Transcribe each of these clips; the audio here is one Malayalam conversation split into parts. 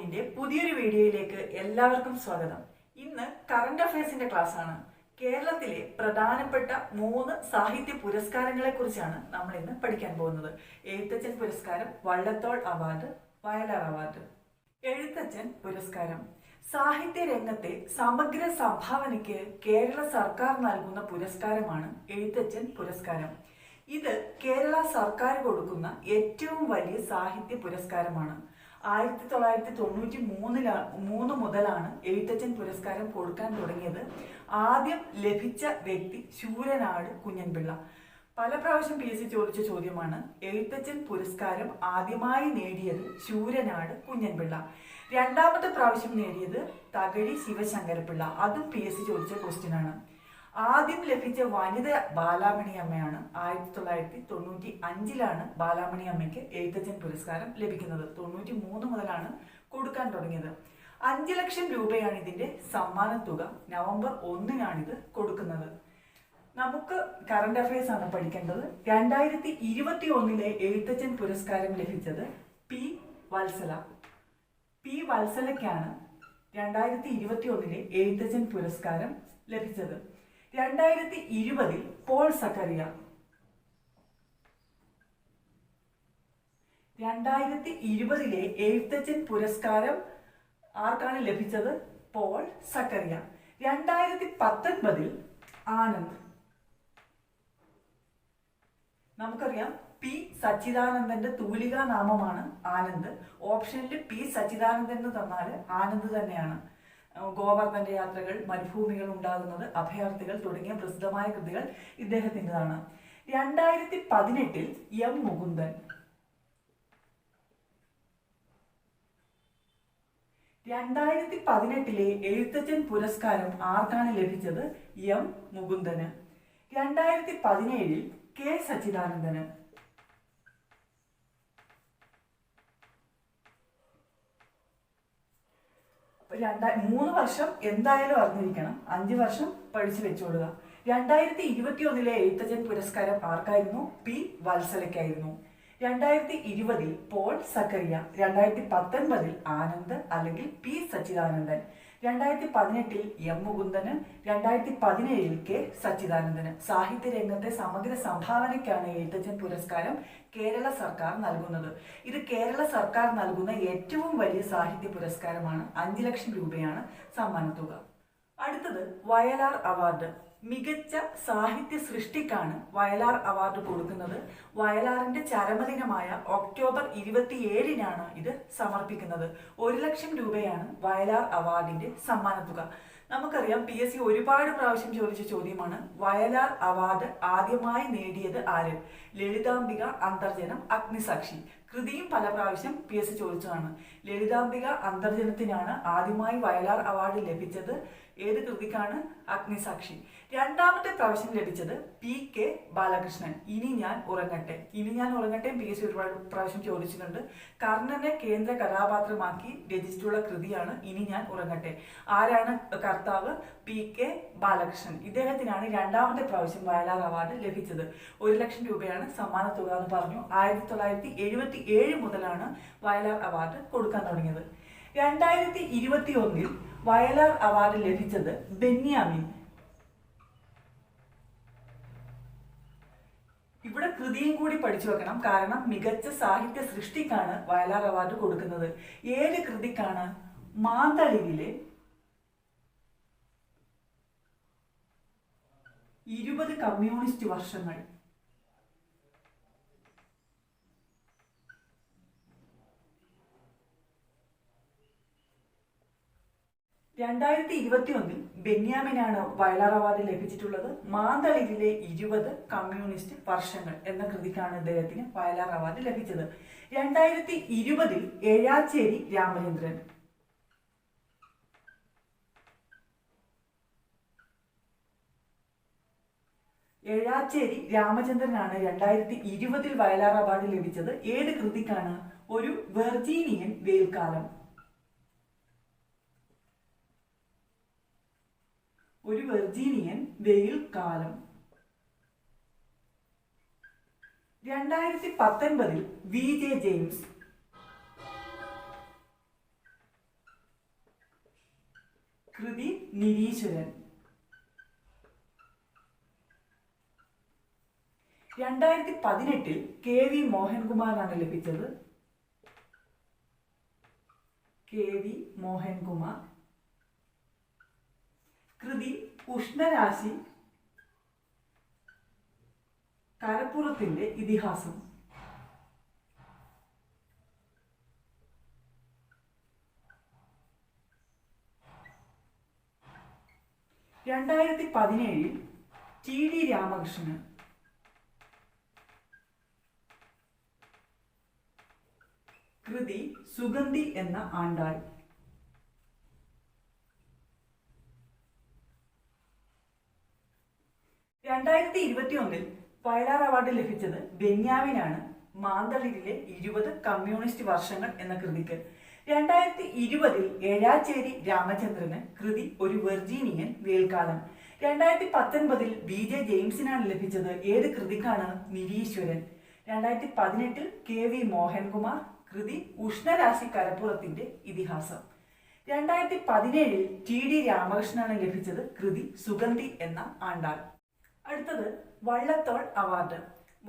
ടോക്കിന്റെ പുതിയൊരു വീഡിയോയിലേക്ക് എല്ലാവർക്കും സ്വാഗതം. ഇന്ന് കറന്റ് അഫയേഴ്സിന്റെ ക്ലാസ് ആണ്. കേരളത്തിലെ പ്രധാനപ്പെട്ട 3 സാഹിത്യ പുരസ്കാരങ്ങളെ കുറിച്ചാണ് നമ്മൾ ഇന്ന് പഠിക്കാൻ പോകുന്നത്. എഴുത്തച്ഛൻ പുരസ്കാരം, വള്ളത്തോൾ അവാർഡ്, വയലാർ അവാർഡ്. എഴുത്തച്ഛൻ പുരസ്കാരം സാഹിത്യ രംഗത്തെ സമഗ്ര സംഭാവനയ്ക്ക് കേരള സർക്കാർ നൽകുന്ന പുരസ്കാരമാണ് എഴുത്തച്ഛൻ പുരസ്കാരം. ഇത് കേരള സർക്കാർ കൊടുക്കുന്ന ഏറ്റവും വലിയ സാഹിത്യ പുരസ്കാരമാണ്. 1993 മുതലാണ് എഴുത്തച്ഛൻ പുരസ്കാരം കൊടുക്കാൻ തുടങ്ങിയത്. ആദ്യം ലഭിച്ച വ്യക്തി ശൂരനാട് കുഞ്ഞൻപിള്ള. പല പ്രാവശ്യം PSC ചോദിച്ച ചോദ്യമാണ്. എഴുത്തച്ഛൻ പുരസ്കാരം ആദ്യമായി നേടിയത് ശൂരനാട് കുഞ്ഞൻപിള്ള. രണ്ടാമത്തെ പ്രാവശ്യം നേടിയത് തകഴി ശിവശങ്കരപിള്ള. അതും PSC ചോദിച്ച ക്വസ്റ്റ്യൻ ആണ്. ആദ്യം ലഭിച്ച വനിത ബാലാമണി അമ്മയാണ്. 1995 ബാലാമണി അമ്മയ്ക്ക് എഴുത്തച്ഛൻ പുരസ്കാരം ലഭിക്കുന്നത്. 93 മുതലാണ് കൊടുക്കാൻ തുടങ്ങിയത്. 5 ലക്ഷം രൂപയാണ് ഇതിന്റെ സമ്മാന തുക. നവംബർ 1 ഇത് കൊടുക്കുന്നത്. നമുക്ക് കറന്റ് അഫയേഴ്സ് ആണ് പഠിക്കേണ്ടത്. 2021 എഴുത്തച്ഛൻ പുരസ്കാരം ലഭിച്ചത് പി വത്സലയ്ക്കാണ് 2021 എഴുത്തച്ഛൻ പുരസ്കാരം ലഭിച്ചത്. 2020 പോൾ സക്കറിയ. 2020 എഴുത്തച്ഛൻ പുരസ്കാരം ആർക്കാണ് ലഭിച്ചത്? പോൾ സക്കറിയ. 2019 ആനന്ദ്. നമുക്കറിയാം പി സച്ചിദാനന്ദന്റെ തൂലികാ നാമമാണ് ആനന്ദ്. ഓപ്ഷനിൽ പി സച്ചിദാനന്ദൻ എന്ന് തന്നാൽ ആനന്ദ് തന്നെയാണ്. ഗോവർദ്ധന്റെ യാത്രകൾ, മരുഭൂമികൾ ഉണ്ടാകുന്നത്, അഭയാർത്ഥികൾ തുടങ്ങിയ പ്രസിദ്ധമായ കൃതികൾ ഇദ്ദേഹത്തിൻ്റെതാണ്. 2018 എം മുകുന്ദൻ. 2018 എഴുത്തച്ഛൻ പുരസ്കാരം ആർക്കാണ് ലഭിച്ചത്? എം മുകുന്ദന്. 2017 കെ സച്ചിദാനന്ദന്. 3 വർഷം എന്തായാലും അറിഞ്ഞിരിക്കണം. 5 വർഷം പഠിച്ചു വെച്ചോളുക. 2021 എഴുത്തച്ഛൻ പുരസ്കാരം ആർക്കായിരുന്നു? പി വത്സലയ്ക്കായിരുന്നു. 2020 പോൾ സക്കറിയ. 2019 ആനന്ദ് അല്ലെങ്കിൽ പി സച്ചിദാനന്ദൻ. 2018 എം മുകുന്ദന്. 2017 കെ സച്ചിദാനന്ദന്. സാഹിത്യ രംഗത്തെ സമഗ്ര സംഭാവനയ്ക്കാണ് എഴുത്തച്ഛൻ പുരസ്കാരം കേരള സർക്കാർ നൽകുന്നത്. ഇത് കേരള സർക്കാർ നൽകുന്ന ഏറ്റവും വലിയ സാഹിത്യ പുരസ്കാരമാണ്. 5 ലക്ഷം രൂപയാണ് സമ്മാനത്തുക. അടുത്തത് വയലാർ അവാർഡ്. മികച്ച സാഹിത്യ സൃഷ്ടിക്കാണ് വയലാർ അവാർഡ് കൊടുക്കുന്നത്. വയലാറിന്റെ ചരമദിനമായ ഒക്ടോബർ 27 ഇത് സമർപ്പിക്കുന്നത്. 1 ലക്ഷം രൂപയാണ് വയലാർ അവാർഡിന്റെ സമ്മാനത്തുക. നമുക്കറിയാം PSC ഒരുപാട് പ്രാവശ്യം ചോദിച്ച ചോദ്യമാണ്. വയലാർ അവാർഡ് ആദ്യമായി നേടിയത് ആര്? ലളിതാംബിക അന്തർജനം, അഗ്നിസാക്ഷി. കൃതിയും പല പ്രാവശ്യം PSC ചോദിച്ചതാണ്. ലളിതാംബിക അന്തർജനത്തിനാണ് ആദ്യമായി വയലാർ അവാർഡ് ലഭിച്ചത്. ഏത് കൃതിക്കാണ്? അഗ്നിസാക്ഷി. രണ്ടാമത്തെ പ്രാവശ്യം ലഭിച്ചത് PK ബാലകൃഷ്ണൻ. ഇനി ഞാൻ ഉറങ്ങട്ടെ. PSC ഒരുപാട് പ്രാവശ്യം ചോദിച്ചിട്ടുണ്ട്. കർണനെ കേന്ദ്ര കഥാപാത്രമാക്കി രചിച്ചിട്ടുള്ള കൃതിയാണ് ഇനി ഞാൻ ഉറങ്ങട്ടെ. ആരാണ് കർത്താവ്? PK ബാലകൃഷ്ണൻ. ഇദ്ദേഹത്തിനാണ് രണ്ടാമത്തെ പ്രാവശ്യം വയലാർ അവാർഡ് ലഭിച്ചത്. 1 ലക്ഷം രൂപയാണ് സമ്മാന തുക എന്ന് പറഞ്ഞു. 1977 മുതലാണ് വയലാർ അവാർഡ് കൊടുക്കാൻ തുടങ്ങിയത്. 2021 വയലാർ അവാർഡ് ലഭിച്ചത് ബെന്യാമിൻ. ഇവിടെ കൃതിയും കൂടി പഠിച്ചു വെക്കണം. കാരണം മികച്ച സാഹിത്യ സൃഷ്ടിക്കാണ് വയലാർ അവാർഡ് കൊടുക്കുന്നത്. ഏത് കൃതിക്കാണ്? മാന്തളിയിലെ 20 കമ്മ്യൂണിസ്റ്റ് വർഷങ്ങൾ. 2021 ബെന്യാമിനാണ് വയലാർ അവാർഡ് ലഭിച്ചിട്ടുള്ളത്. മാന്തളിയിലെ 20 കമ്മ്യൂണിസ്റ്റ് വർഷങ്ങൾ എന്ന കൃതിക്കാണ് ഇദ്ദേഹത്തിന് വയലാർ അവാർഡ് ലഭിച്ചത്. 2020 ഏഴാച്ചേരി രാമചന്ദ്രൻ. ഏഴാച്ചേരി രാമചന്ദ്രനാണ് 2020 വയലാർ അവാർഡ് ലഭിച്ചത്. ഏത് കൃതിക്കാണ്? ഒരു വെർജീനിയൻ വെയിൽക്കാലം. ഒരു വെർജീനിയൻ വെയിൽ കാലം. 2019 VJ ജെയിംസ്. കൃതി നിരീശ്വരൻ. 2018 KV മോഹൻകുമാറിനാണ് ലഭിച്ചത്. KV മോഹൻകുമാർ. കൃതി ഉഷ്ണരാശി കരപ്പുറത്തിന്റെ ഇതിഹാസം. 2017 TD രാമകൃഷ്ണൻ. കൃതി സുഗന്ധി എന്ന ആണ്ടാൾ. 2021 വയലാർ അവാർഡ് ലഭിച്ചത് ബെന്യാമിനാണ്. മാന്തളിരിലെ 20 കമ്മ്യൂണിസ്റ്റ് വർഷങ്ങൾ എന്ന കൃതിക്ക്. 2020 ഏഴാച്ചേരി രാമചന്ദ്രന്. കൃതി ഒരു വെർജീനിയൻ വേൽക്കാലം. 2019 BJ ജെയിംസിനാണ് ലഭിച്ചത്. ഏത് കൃതിക്കാണ്? നിരീശ്വരൻ. 2018 KV മോഹൻകുമാർ. കൃതി ഉഷ്ണരാശി കരപ്പുറത്തിന്റെ ഇതിഹാസം. 2017 TD രാമകൃഷ്ണനാണ് ലഭിച്ചത്. കൃതി സുഗന്ധി എന്ന ആണ്ടാൾ. അടുത്തത് വള്ളത്തോൾ അവാർഡ്.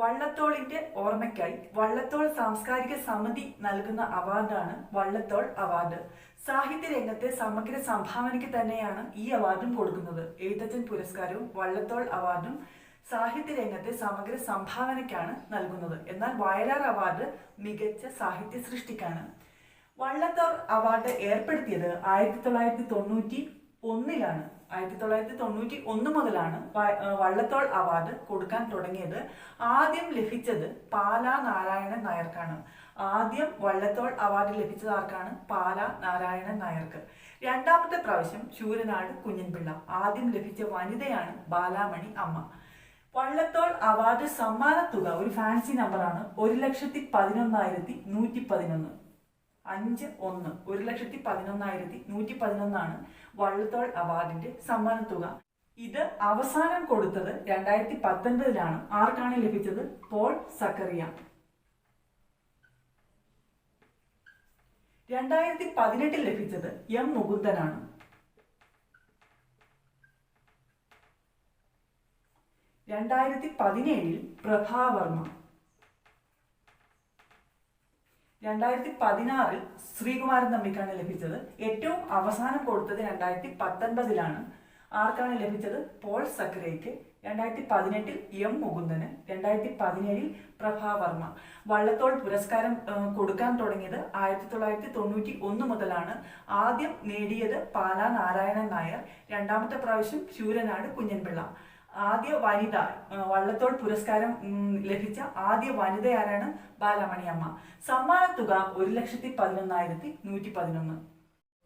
വള്ളത്തോളിന്റെ ഓർമ്മയ്ക്കായി വള്ളത്തോൾ സാംസ്കാരിക സമിതി നൽകുന്ന അവാർഡാണ് വള്ളത്തോൾ അവാർഡ്. സാഹിത്യ രംഗത്തെ സമഗ്ര സംഭാവനയ്ക്ക് തന്നെയാണ് ഈ അവാർഡും കൊടുക്കുന്നത്. എഴുത്തച്ഛൻ പുരസ്കാരവും വള്ളത്തോൾ അവാർഡും സാഹിത്യ രംഗത്തെ സമഗ്ര സംഭാവനയ്ക്കാണ് നൽകുന്നത്. എന്നാൽ വയലാർ അവാർഡ് മികച്ച സാഹിത്യ സൃഷ്ടിക്കാണ്. വള്ളത്തോൾ അവാർഡ് ഏർപ്പെടുത്തിയത് 1991 1991 മുതലാണ് വള്ളത്തോൾ അവാർഡ് കൊടുക്കാൻ തുടങ്ങിയത്. ആദ്യം ലഭിച്ചത് പാലാ നാരായണൻ നായർക്കാണ്. ആദ്യം വള്ളത്തോൾ അവാർഡ് ലഭിച്ചത് ആർക്കാണ്? പാലാ നാരായണൻ നായർക്ക്. രണ്ടാമത്തെ പ്രാവശ്യം ശൂരനാട് കുഞ്ഞൻപിള്ള. ആദ്യം ലഭിച്ച വനിതയാണ് ബാലാമണി അമ്മ. വള്ളത്തോൾ അവാർഡ് സമ്മാനത്തുക ഒരു ഫാൻസി നമ്പറാണ്. 1,11,111. 51 1,11,111 വള്ളത്തോൾ അവാർഡിന്റെ സമ്മാനത്തുക. ഇത് അവസാനം കൊടുത്തത് 2019 ആർക്കാണ് ലഭിച്ചത്? പോൾ സക്കറിയ. 2018 ലഭിച്ചത് M മുകുന്ദനാണ്. 2017 പ്രഭാവർമ്മ. 2016 ശ്രീകുമാരൻ തമ്പിക്കാണ് ലഭിച്ചത്. ഏറ്റവും അവസാനം കൊടുത്തത് 2019 ആർക്കാണ് ലഭിച്ചത്? പോൾ സക്കറിയയ്ക്ക്. 2018 M മുകുന്ദന്. 2017 പ്രഭാവർമ്മ. വള്ളത്തോൾ പുരസ്കാരം കൊടുക്കാൻ തുടങ്ങിയത് 1991 മുതലാണ്. ആദ്യം നേടിയത് പാലാ നാരായണൻ നായർ. രണ്ടാമത്തെ പ്രാവശ്യം ശൂരനാട് കുഞ്ഞൻപിള്ള. ആദ്യ വനിത വള്ളത്തോൾ പുരസ്കാരം ലഭിച്ച ആദ്യ വനിത ആരാണ്? ബാലാമണി അമ്മ. സമ്മാനത്തുക 1,11,111.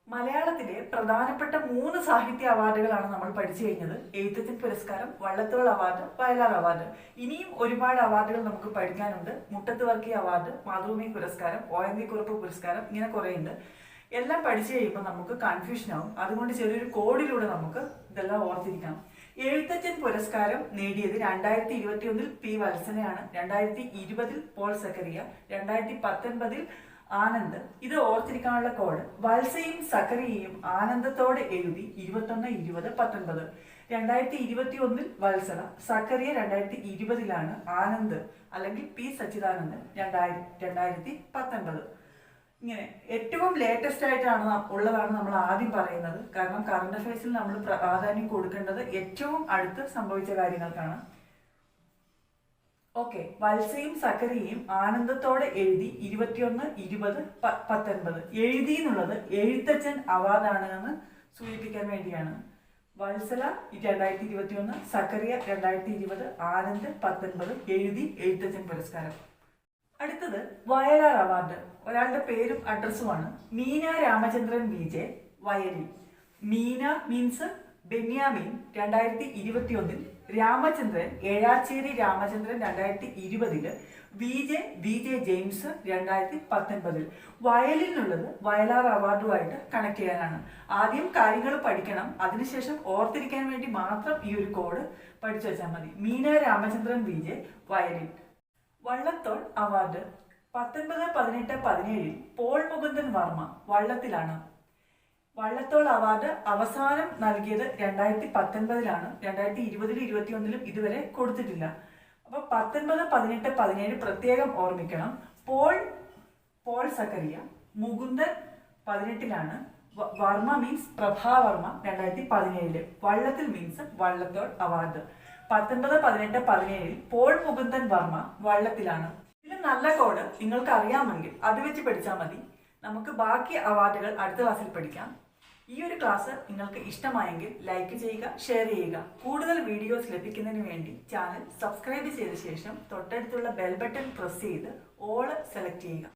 മലയാളത്തിലെ പ്രധാനപ്പെട്ട 3 സാഹിത്യ അവാർഡുകളാണ് നമ്മൾ പഠിച്ചു കഴിഞ്ഞത്. എഴുത്തച്ഛൻ പുരസ്കാരം, വള്ളത്തോൾ അവാർഡ്, വയലാർ അവാർഡ്. ഇനിയും ഒരുപാട് അവാർഡുകൾ നമുക്ക് പഠിക്കാനുണ്ട്. മുട്ടത്ത് വർക്കി അവാർഡ്, മാതൃഭൂമി പുരസ്കാരം, ONV കുറുപ്പ് പുരസ്കാരം, ഇങ്ങനെ കുറേ ഉണ്ട്. എല്ലാം പഠിച്ചു കഴിയുമ്പോൾ നമുക്ക് കൺഫ്യൂഷൻ ആവും. അതുകൊണ്ട് ചെറിയൊരു കോഡിലൂടെ നമുക്ക് ഇതെല്ലാം ഓർത്തിരിക്കണം. എഴുത്തച്ഛൻ പുരസ്കാരം നേടിയത് 2021 P വത്സനയാണ്. 2020 പോൾ സക്കറിയ. 2019 ആനന്ദ്. ഇത് ഓർത്തിരിക്കാനുള്ള കോഡ്. വത്സയും സക്കറിയയും ആനന്ദത്തോടെ എഴുതി 21-20-19. 2021 വത്സല. സക്കറിയ 2020 ആനന്ദ് അല്ലെങ്കിൽ P സച്ചിദാനന്ദൻ 2019. ഇങ്ങനെ ഏറ്റവും ലേറ്റസ്റ്റ് ആയിട്ടാണ് ഉള്ളതാണ് നമ്മൾ ആദ്യം പറയുന്നത്. കാരണം കറണ്ട് അഫയേഴ്സിൽ നമ്മൾ പ്രാധാന്യം കൊടുക്കേണ്ടത് ഏറ്റവും അടുത്ത് സംഭവിച്ച കാര്യങ്ങൾക്കാണ്. ഓക്കെ, വത്സയും സക്കറിയയും ആനന്ദത്തോടെ എഴുതി 21-20-19. എഴുതി എന്നുള്ളത് എഴുത്തച്ഛൻ അവാർഡാണ് എന്ന് സൂചിപ്പിക്കാൻ വേണ്ടിയാണ്. വത്സല 2021, സക്കറിയ 2020, ആനന്ദ് 19. എഴുതി എഴുത്തച്ഛൻ പുരസ്കാരം. അടുത്തത് വയലാർ അവാർഡ്. ഒരാളുടെ പേരും അഡ്രസ്സുമാണ്. Meena Ramachandran BJ, violin. Meena means Benyamin 2021, Ramachandran Ezhacheri Ramachandran 2020, BJ James 2019. വയലിനുള്ളത് വയലാർ അവാർഡുമായിട്ട് കണക്ട് ചെയ്യാനാണ്. ആദ്യം കാര്യങ്ങൾ പഠിക്കണം, അതിനുശേഷം ഓർത്തിരിക്കാൻ വേണ്ടി മാത്രം ഈ ഒരു കോഡ് പഠിച്ചു വെച്ചാൽ മതി. Meena Ramachandran BJ, violin. Vallathol award 19, 18, 17 Paul Mukundan Varma. വള്ളത്തിലാണ്. വള്ളത്തോൾ അവാർഡ് അവസാനം നൽകിയത് 2019-ലാണ്. 2020-ലും 2021-ലും ഇതുവരെ കൊടുത്തിട്ടില്ല. അപ്പൊ 19, 18, 17 പ്രത്യേകം ഓർമ്മിക്കണം. പോൾ സക്കറിയ. മുകുന്ദൻ 18-ലാണ്. വർമ്മ മീൻസ് പ്രഭാവർമ്മ 2017. വള്ളത്തിൽ മീൻസ് വള്ളത്തോൾ അവാർഡ്. 19, 18, 17 പോൾ മുകുന്ദൻ വർമ്മ വള്ളത്തിലാണ്. ഇതിൽ നല്ല കോഡ് നിങ്ങൾക്ക് അറിയാമെങ്കിൽ അത് വെച്ച് പഠിച്ചാൽ മതി. നമുക്ക് ബാക്കി അവാർഡുകൾ അടുത്ത ക്ലാസ്സിൽ പഠിക്കാം. ഈ ഒരു ക്ലാസ് നിങ്ങൾക്ക് ഇഷ്ടമായെങ്കിൽ ലൈക്ക് ചെയ്യുക, ഷെയർ ചെയ്യുക. കൂടുതൽ വീഡിയോസ് ലഭിക്കുന്നതിന് വേണ്ടി ചാനൽ സബ്സ്ക്രൈബ് ചെയ്ത ശേഷം തൊട്ടടുത്തുള്ള ബെൽ ബട്ടൺ പ്രസ് ചെയ്ത് ഓൾ സെലക്ട് ചെയ്യുക.